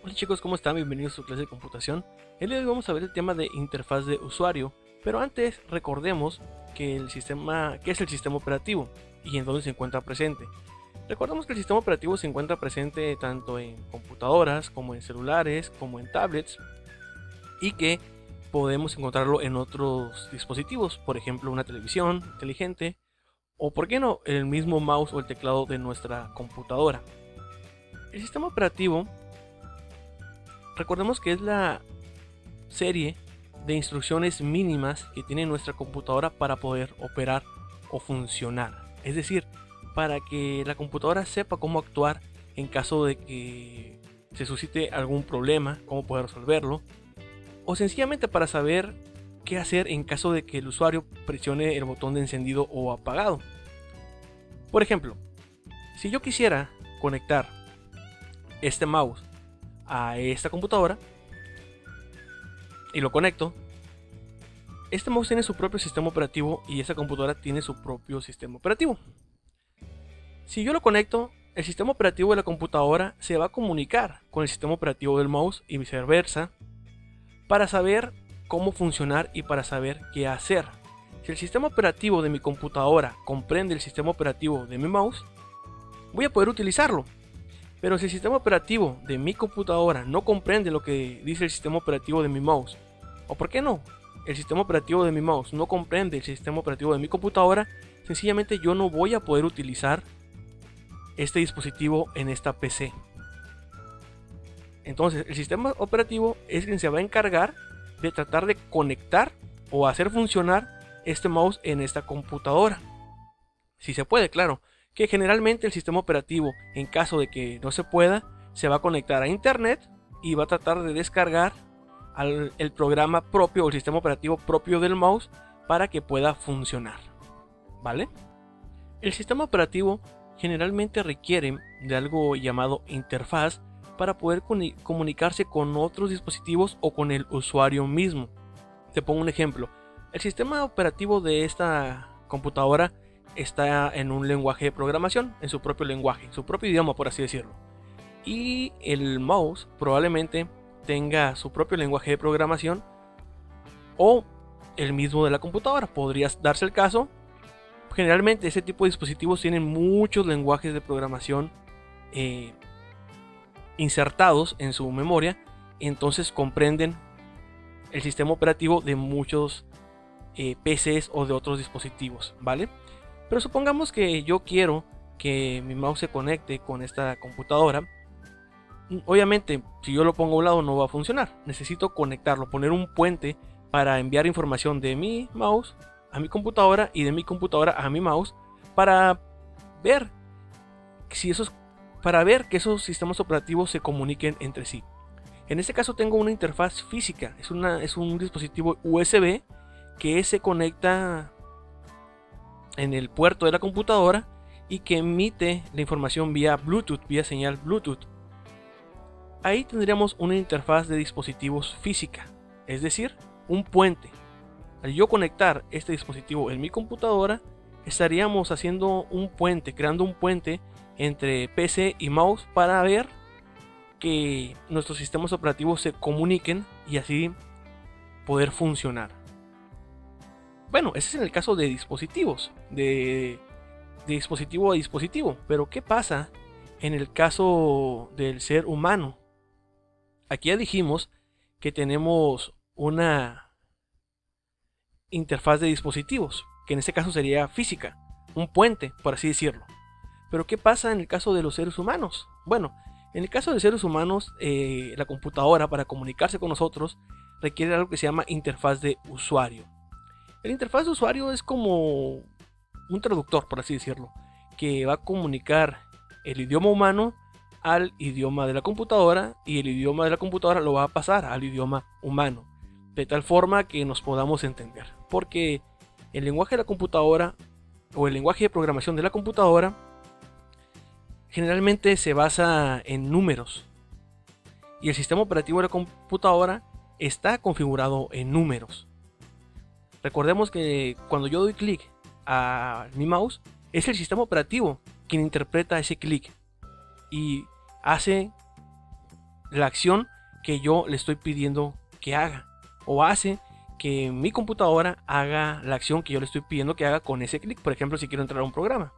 Hola chicos, ¿cómo están? Bienvenidos a su clase de computación. El día de hoy vamos a ver el tema de interfaz de usuario, pero antes recordemos que qué es el sistema operativo y en dónde se encuentra presente. Recordemos que el sistema operativo se encuentra presente tanto en computadoras, como en celulares, como en tablets, y que podemos encontrarlo en otros dispositivos, por ejemplo una televisión inteligente, o por qué no, el mismo mouse o el teclado de nuestra computadora. El sistema operativo, recordemos que es la serie de instrucciones mínimas que tiene nuestra computadora para poder operar o funcionar. Es decir, para que la computadora sepa cómo actuar en caso de que se suscite algún problema, cómo poder resolverlo, o sencillamente para saber qué hacer en caso de que el usuario presione el botón de encendido o apagado. Por ejemplo, si yo quisiera conectar este mouse a esta computadora y lo conecto, este mouse tiene su propio sistema operativo y esta computadora tiene su propio sistema operativo. Si yo lo conecto, el sistema operativo de la computadora se va a comunicar con el sistema operativo del mouse y viceversa para saber cómo funcionar y para saber qué hacer. Si el sistema operativo de mi computadora comprende el sistema operativo de mi mouse, voy a poder utilizarlo. Pero si el sistema operativo de mi computadora no comprende lo que dice el sistema operativo de mi mouse, o por qué no, el sistema operativo de mi mouse no comprende el sistema operativo de mi computadora, sencillamente yo no voy a poder utilizar este dispositivo en esta PC. Entonces el sistema operativo es quien se va a encargar de tratar de conectar o hacer funcionar este mouse en esta computadora. Si se puede, claro, que generalmente el sistema operativo, en caso de que no se pueda, se va a conectar a internet y va a tratar de descargar el programa propio o el sistema operativo propio del mouse para que pueda funcionar, ¿vale? El sistema operativo generalmente requiere de algo llamado interfaz para poder comunicarse con otros dispositivos o con el usuario mismo. Te pongo un ejemplo. El sistema operativo de esta computadora está en un lenguaje de programación, en su propio lenguaje, en su propio idioma, por así decirlo. Y el mouse probablemente tenga su propio lenguaje de programación o el mismo de la computadora. Podría darse el caso. Generalmente ese tipo de dispositivos tienen muchos lenguajes de programación insertados en su memoria, entonces comprenden el sistema operativo de muchos PCs o de otros dispositivos, ¿vale? Pero supongamos que yo quiero que mi mouse se conecte con esta computadora. Obviamente, si yo lo pongo a un lado no va a funcionar. Necesito conectarlo, poner un puente para enviar información de mi mouse a mi computadora y de mi computadora a mi mouse para ver que esos sistemas operativos se comuniquen entre sí. En este caso tengo una interfaz física, es un dispositivo USB que se conecta en el puerto de la computadora y que emite la información vía Bluetooth, vía señal Bluetooth. Ahí tendríamos una interfaz de dispositivos física, es decir, un puente. Al yo conectar este dispositivo en mi computadora, estaríamos haciendo un puente, creando un puente entre PC y mouse para ver que nuestros sistemas operativos se comuniquen y así poder funcionar. Bueno, ese es en el caso de dispositivos, de dispositivo a dispositivo, pero ¿qué pasa en el caso del ser humano? Aquí ya dijimos que tenemos una interfaz de dispositivos, que en este caso sería física, un puente, por así decirlo. Pero ¿qué pasa en el caso de los seres humanos? Bueno, en el caso de seres humanos, la computadora para comunicarse con nosotros requiere algo que se llama interfaz de usuario. El interfaz de usuario es como un traductor, por así decirlo, que va a comunicar el idioma humano al idioma de la computadora y el idioma de la computadora lo va a pasar al idioma humano, de tal forma que nos podamos entender. Porque el lenguaje de la computadora o el lenguaje de programación de la computadora generalmente se basa en números y el sistema operativo de la computadora está configurado en números. Recordemos que cuando yo doy clic a mi mouse, es el sistema operativo quien interpreta ese clic y hace la acción que yo le estoy pidiendo que haga, o hace que mi computadora haga la acción que yo le estoy pidiendo que haga con ese clic. Por ejemplo, si quiero entrar a un programa.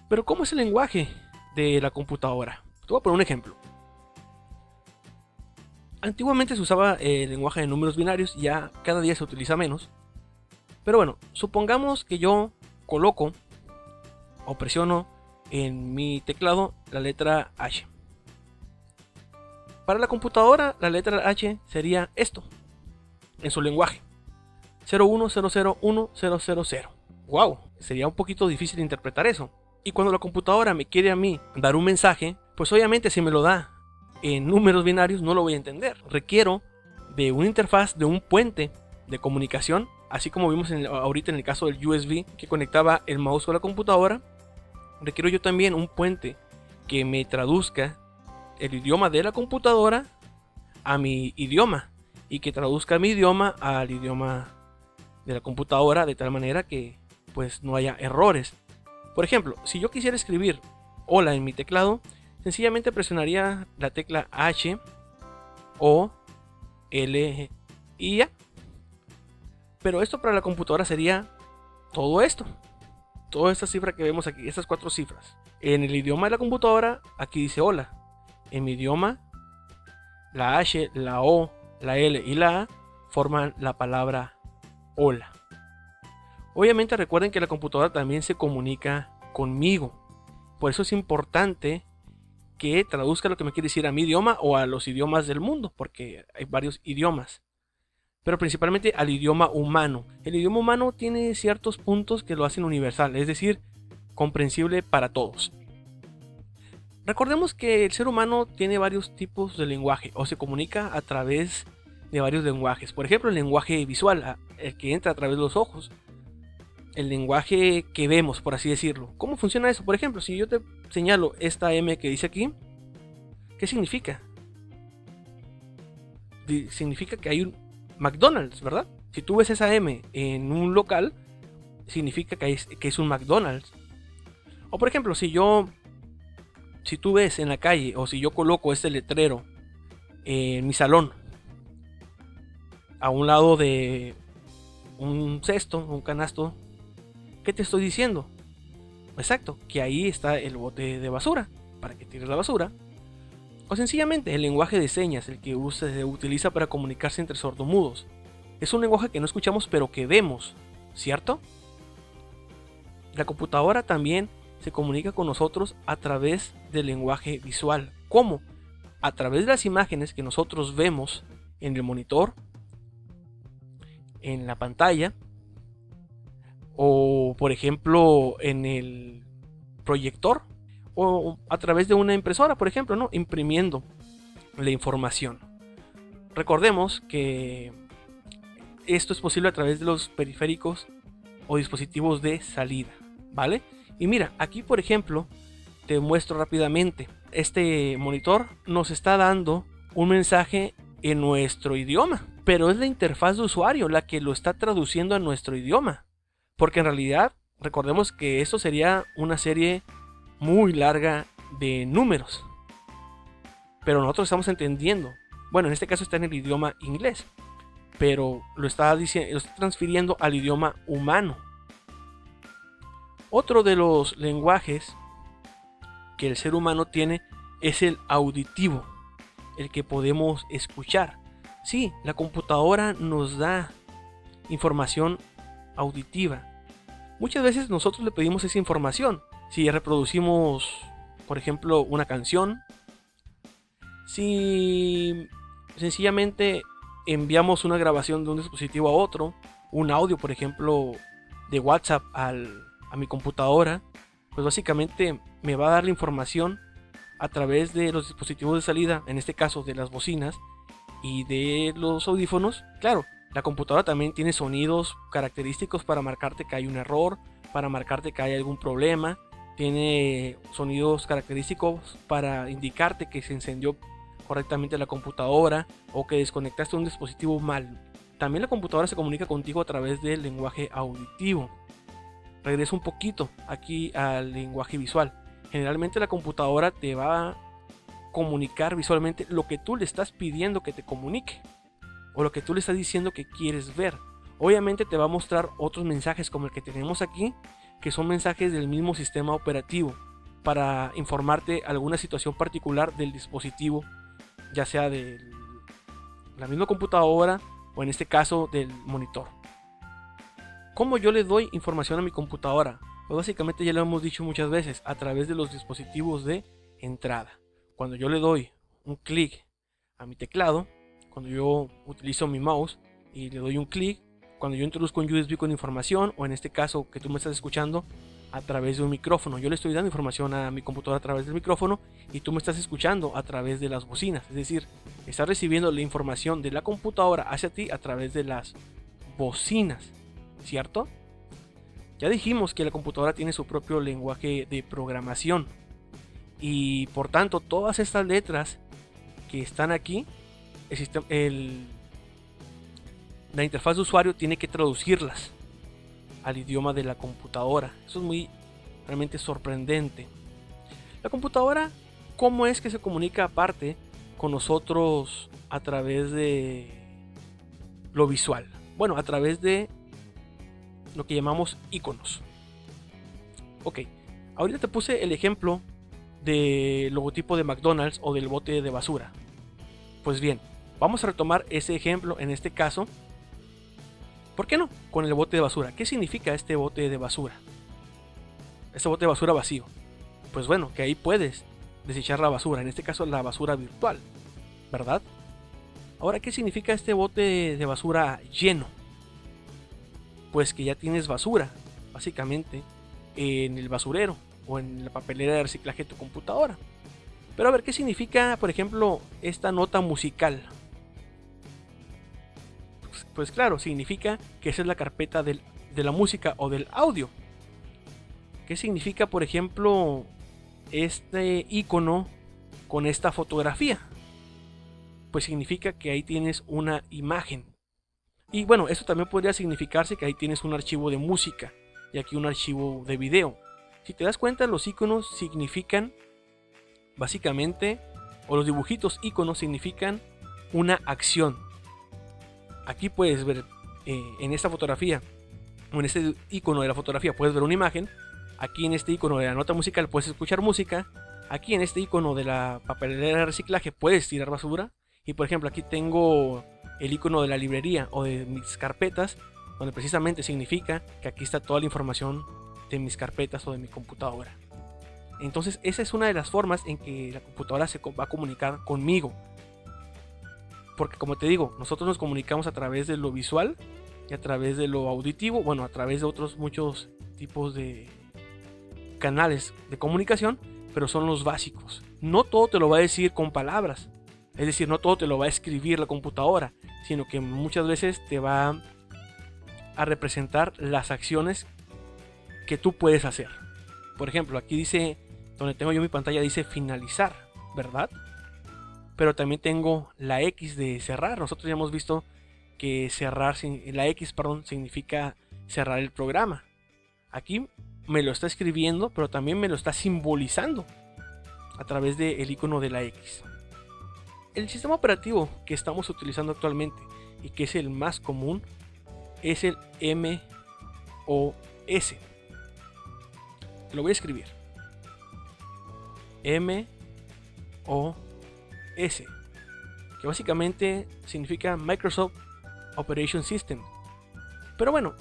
Pero ¿cómo es el lenguaje de la computadora? Te voy a poner un ejemplo. Antiguamente se usaba el lenguaje de números binarios, ya cada día se utiliza menos. Pero bueno, supongamos que yo coloco o presiono en mi teclado la letra H. Para la computadora, la letra H sería esto, en su lenguaje: 01001000. Wow, sería un poquito difícil de interpretar eso. Y cuando la computadora me quiere a mí dar un mensaje, pues obviamente si me lo da en números binarios no lo voy a entender. Requiero de una interfaz, de un puente de comunicación, así como vimos ahorita en el caso del USB que conectaba el mouse con la computadora. Requiero yo también un puente que me traduzca el idioma de la computadora a mi idioma, y que traduzca mi idioma al idioma de la computadora, de tal manera que pues no haya errores. Por ejemplo, si yo quisiera escribir hola en mi teclado, sencillamente presionaría la tecla H o L y A. Pero esto para la computadora sería todo esto, toda esta cifra que vemos aquí, estas 4 cifras. En el idioma de la computadora, aquí dice hola. En mi idioma, la H, la O, la L y la A forman la palabra hola. Obviamente recuerden que la computadora también se comunica conmigo. Por eso es importante que traduzca lo que me quiere decir a mi idioma o a los idiomas del mundo, porque hay varios idiomas. Pero principalmente al idioma humano. El idioma humano tiene ciertos puntos que lo hacen universal, es decir, comprensible para todos. Recordemos que el ser humano tiene varios tipos de lenguaje, o se comunica a través de varios lenguajes. Por ejemplo, el lenguaje visual, el que entra a través de los ojos. El lenguaje que vemos, por así decirlo. ¿Cómo funciona eso? Por ejemplo, si yo te señalo esta M que dice aquí, ¿qué significa? Significa que hay un McDonald's, ¿verdad? Si tú ves esa M en un local, significa que es un McDonald's. O por ejemplo, si tú ves en la calle, o si yo coloco este letrero en mi salón, a un lado de un cesto, un canasto, ¿qué te estoy diciendo? Exacto, que ahí está el bote de basura, para que tires la basura. O sencillamente el lenguaje de señas, el que se utiliza para comunicarse entre sordomudos. Es un lenguaje que no escuchamos pero que vemos, ¿cierto? La computadora también se comunica con nosotros a través del lenguaje visual. ¿Cómo? A través de las imágenes que nosotros vemos en el monitor, en la pantalla, o por ejemplo en el proyector, o a través de una impresora, por ejemplo, ¿no? Imprimiendo la información. Recordemos que esto es posible a través de los periféricos o dispositivos de salida, ¿vale? Y mira, aquí por ejemplo te muestro rápidamente. Este monitor nos está dando un mensaje en nuestro idioma, pero es la interfaz de usuario la que lo está traduciendo a nuestro idioma, porque en realidad recordemos que esto sería una serie muy larga de números, pero nosotros estamos entendiendo. Bueno, en este caso está en el idioma inglés, pero lo está transfiriendo al idioma humano. Otro de los lenguajes que el ser humano tiene es el auditivo, el que podemos escuchar. Sí, la computadora nos da información auditiva. Muchas veces nosotros le pedimos esa información. Si reproducimos, por ejemplo, una canción, si sencillamente enviamos una grabación de un dispositivo a otro, un audio, por ejemplo, de WhatsApp a mi computadora, pues básicamente me va a dar la información a través de los dispositivos de salida, en este caso de las bocinas y de los audífonos. Claro, la computadora también tiene sonidos característicos para marcarte que hay un error, para marcarte que hay algún problema. Tiene sonidos característicos para indicarte que se encendió correctamente la computadora o que desconectaste un dispositivo mal. También la computadora se comunica contigo a través del lenguaje auditivo. Regreso un poquito aquí al lenguaje visual. Generalmente la computadora te va comunicar visualmente lo que tú le estás pidiendo que te comunique o lo que tú le estás diciendo que quieres ver. Obviamente te va a mostrar otros mensajes como el que tenemos aquí, que son mensajes del mismo sistema operativo para informarte alguna situación particular del dispositivo, ya sea de la misma computadora o en este caso del monitor. ¿Cómo yo le doy información a mi computadora? Pues básicamente ya lo hemos dicho muchas veces, a través de los dispositivos de entrada. Cuando yo le doy un clic a mi teclado, cuando yo utilizo mi mouse y le doy un clic, cuando yo introduzco un USB con información, o en este caso que tú me estás escuchando a través de un micrófono, yo le estoy dando información a mi computadora a través del micrófono y tú me estás escuchando a través de las bocinas, es decir, estás recibiendo la información de la computadora hacia ti a través de las bocinas, ¿cierto? Ya dijimos que la computadora tiene su propio lenguaje de programación y por tanto todas estas letras que están aquí, la interfaz de usuario tiene que traducirlas al idioma de la computadora. Eso es realmente sorprendente. La computadora, ¿cómo es que se comunica aparte con nosotros a través de lo visual? Bueno, a través de lo que llamamos iconos. Ok, ahorita te puse el ejemplo del logotipo de McDonald's o del bote de basura. Pues bien, vamos a retomar ese ejemplo en este caso. ¿Por qué no? Con el bote de basura. ¿Qué significa este bote de basura? Este bote de basura vacío. Pues bueno, que ahí puedes desechar la basura, en este caso la basura virtual, ¿verdad? Ahora, ¿qué significa este bote de basura lleno? Pues que ya tienes basura, básicamente, en el basurero o en la papelera de reciclaje de tu computadora. Pero a ver, ¿qué significa, por ejemplo, esta nota musical? Pues claro, significa que esa es la carpeta de la música o del audio. ¿Qué significa, por ejemplo, este icono con esta fotografía? Pues significa que ahí tienes una imagen. Y bueno, eso también podría significarse que ahí tienes un archivo de música y aquí un archivo de video. Si te das cuenta, los iconos significan básicamente, o los dibujitos iconos significan una acción. Aquí puedes ver en esta fotografía, o en este icono de la fotografía puedes ver una imagen. Aquí en este icono de la nota musical puedes escuchar música. Aquí en este icono de la papelera de reciclaje puedes tirar basura. Y por ejemplo aquí tengo el icono de la librería o de mis carpetas, donde precisamente significa que aquí está toda la información de mis carpetas o de mi computadora. Entonces esa es una de las formas en que la computadora se va a comunicar conmigo. Porque como te digo, nosotros nos comunicamos a través de lo visual y a través de lo auditivo, bueno, a través de otros muchos tipos de canales de comunicación, pero son los básicos. No todo te lo va a decir con palabras, es decir, no todo te lo va a escribir la computadora, sino que muchas veces te va a representar las acciones que tú puedes hacer. Por ejemplo, aquí dice, donde tengo yo mi pantalla, dice finalizar, ¿verdad? Pero también tengo la X de cerrar. Nosotros ya hemos visto que la X, significa cerrar el programa. Aquí me lo está escribiendo, pero también me lo está simbolizando a través del icono de la X. El sistema operativo que estamos utilizando actualmente y que es el más común es el MOS. Te lo voy a escribir. MOS, que básicamente significa Microsoft Operation System. Pero bueno,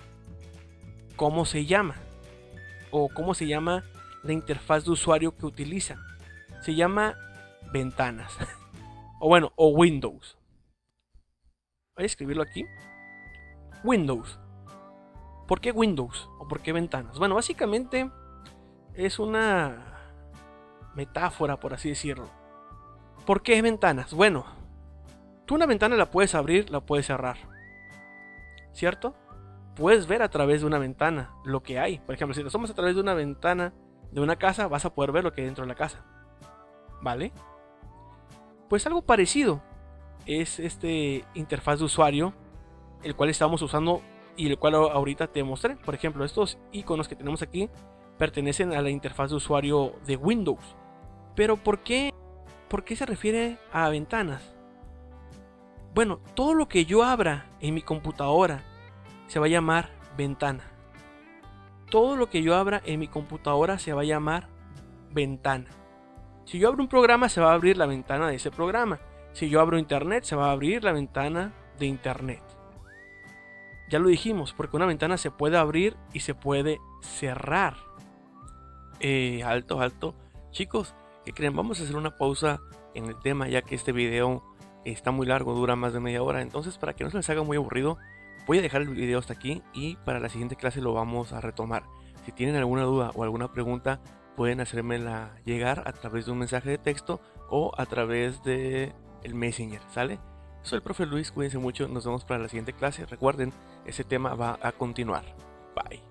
¿cómo se llama? O ¿cómo se llama la interfaz de usuario que utiliza? Se llama ventanas. O bueno, o Windows. Voy a escribirlo aquí. Windows. ¿Por qué Windows? ¿O por qué ventanas? Bueno, básicamente es una metáfora, por así decirlo. ¿Por qué ventanas? Bueno, tú una ventana la puedes abrir, la puedes cerrar, ¿cierto? Puedes ver a través de una ventana lo que hay. Por ejemplo, si te asomas a través de una ventana de una casa, vas a poder ver lo que hay dentro de la casa, ¿vale? Pues algo parecido es este interfaz de usuario, el cual estamos usando y el cual ahorita te mostré. Por ejemplo, estos iconos que tenemos aquí pertenecen a la interfaz de usuario de Windows. Pero ¿por qué ¿por qué se refiere a ventanas? Bueno, todo lo que yo abra en mi computadora se va a llamar ventana. Todo lo que yo abra en mi computadora se va a llamar ventana. Si yo abro un programa, se va a abrir la ventana de ese programa. Si yo abro internet, se va a abrir la ventana de internet. Ya lo dijimos, porque una ventana se puede abrir y se puede cerrar. Alto. Chicos, ¿qué creen? Vamos a hacer una pausa en el tema, ya que este video está muy largo, dura más de media hora. Entonces, para que no se les haga muy aburrido, voy a dejar el video hasta aquí y para la siguiente clase lo vamos a retomar. Si tienen alguna duda o alguna pregunta, pueden hacérmela llegar a través de un mensaje de texto o a través de el Messenger, ¿sale? Soy el profe Luis, cuídense mucho, nos vemos para la siguiente clase. Recuerden, ese tema va a continuar. Bye.